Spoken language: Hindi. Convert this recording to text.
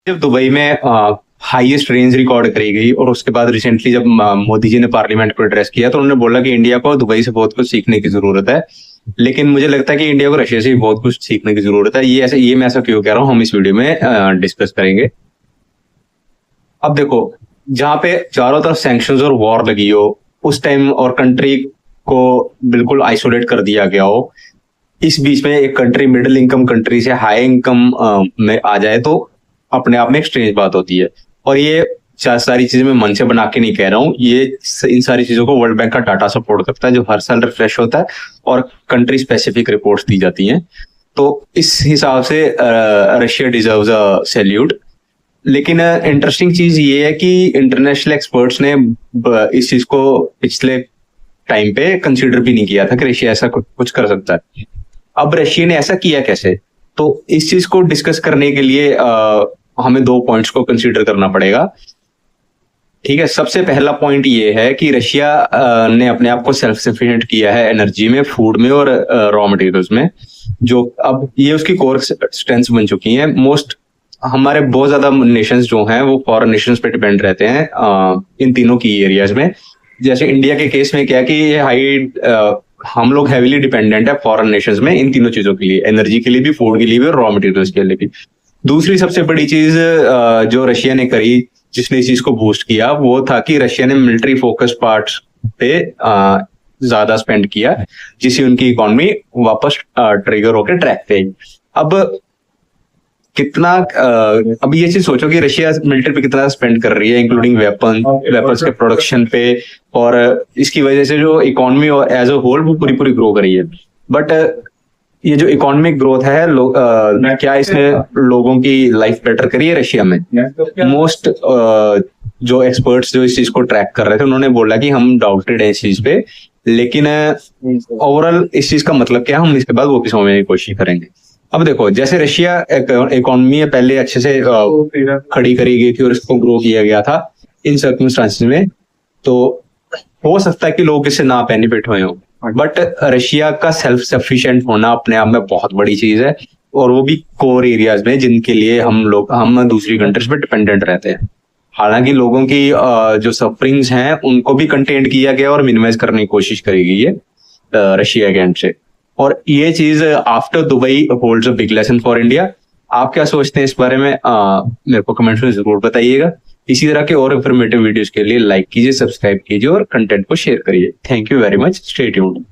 जब दुबई में हाईएस्ट रेंज रिकॉर्ड करी गई और उसके बाद रिसेंटली जब मोदी जी ने पार्लियामेंट को एड्रेस किया तो उन्होंने बोला कि इंडिया को दुबई से बहुत कुछ सीखने की जरूरत है। लेकिन मुझे लगता है कि इंडिया को रशिया से भी बहुत कुछ सीखने की जरूरत है। ये मैं ऐसा क्यों कह रहा हूँ, हम इस वीडियो में डिस्कस करेंगे। अब देखो, जहाँ पे चारों तरफ सैंक्शंस और वॉर लगी हो उस टाइम और कंट्री को बिल्कुल आइसोलेट कर दिया गया हो, इस बीच में एक कंट्री मिडिल इनकम कंट्री से हाई इनकम में आ जाए तो अपने आप में एक स्ट्रेंज बात होती है। और ये सारी चीजें मैं मन से बना के नहीं कह रहा हूँ, ये इन सारी चीजों को वर्ल्ड बैंक का डाटा सपोर्ट करता है जो हर साल रिफ्रेश होता है और कंट्री स्पेसिफिक रिपोर्ट्स दी जाती हैं। तो इस हिसाब से रशिया डिजर्व्स अ सैल्यूट। लेकिन इंटरेस्टिंग चीज ये है कि इंटरनेशनल एक्सपर्ट्स ने इस चीज को पिछले टाइम पे कंसीडर भी नहीं किया था कि रशिया ऐसा कुछ कर सकता है। अब रशिया ने ऐसा किया कैसे, तो इस चीज को डिस्कस करने के लिए हमें दो पॉइंट्स को कंसीडर करना पड़ेगा। ठीक है, सबसे पहला पॉइंट ये है कि रशिया ने अपने आप को सेल्फ सफिशिएंट किया है एनर्जी में, फूड में और रॉ मटेरियल्स में, जो अब ये उसकी कोर स्ट्रेंथ बन चुकी हैं। हमारे बहुत ज्यादा नेशंस जो हैं वो फॉरेन नेशंस पे डिपेंड रहते हैं इन तीनों की एरियाज में। जैसे इंडिया के केस में क्या है कि ये हम लोग हैवीली डिपेंडेंट है फॉरेन नेशंस में इन तीनों चीजों के लिए, एनर्जी के लिए भी, फूड के लिए भी और रॉ मटेरियल्स के लिए भी। दूसरी सबसे बड़ी चीज जो रशिया ने करी जिसने इस चीज को बूस्ट किया वो था कि रशिया ने मिलिट्री फोकस पार्ट्स पे ज्यादा स्पेंड किया, जिससे उनकी इकोनॉमी वापस ट्रिगर होकर ट्रैक पे। अब कितना अब ये चीज सोचो कि रशिया मिलिट्री पे कितना स्पेंड कर रही है, इंक्लूडिंग वेपन्स के प्रोडक्शन पे, और इसकी वजह से जो इकोनॉमी एज अ होल वो पूरी ग्रो कर रही है। बट ये जो इकोनॉमिक ग्रोथ है क्या इसने लोगों की लाइफ बेटर करी है रशिया में? मोस्ट जो एक्सपर्ट्स जो इस चीज को ट्रैक कर रहे थे उन्होंने बोला कि हम डाउटेड है इस चीज पे, लेकिन ओवरऑल इस चीज का मतलब क्या है हम इसके बाद वो भी समझने की कोशिश करेंगे। अब देखो, जैसे रशिया इकोनॉमी पहले अच्छे से खड़ी करी गई थी और इसको ग्रो किया गया था इन सर्कमस्टांसेस में, तो हो सकता है कि लोग इससे ना बेनिफिट हुए हों, बट रशिया का सेल्फ सफिशिएंट होना अपने आप में बहुत बड़ी चीज है, और वो भी कोर एरियाज में जिनके लिए हम दूसरी कंट्रीज पे डिपेंडेंट रहते हैं। हालांकि लोगों की जो सफरिंग्स हैं उनको भी कंटेन किया गया और मिनिमाइज करने की कोशिश करी गई है रशिया के एंड से, और ये चीज after Dubai holds a big lesson for India. आप क्या सोचते हैं इस बारे में? मेरे को कमेंट्स में जरूर बताइएगा। इसी तरह के और इंफॉर्मेटिव वीडियोस के लिए लाइक कीजिए, सब्सक्राइब कीजिए और कंटेंट को शेयर करिए। Thank you very much, stay tuned.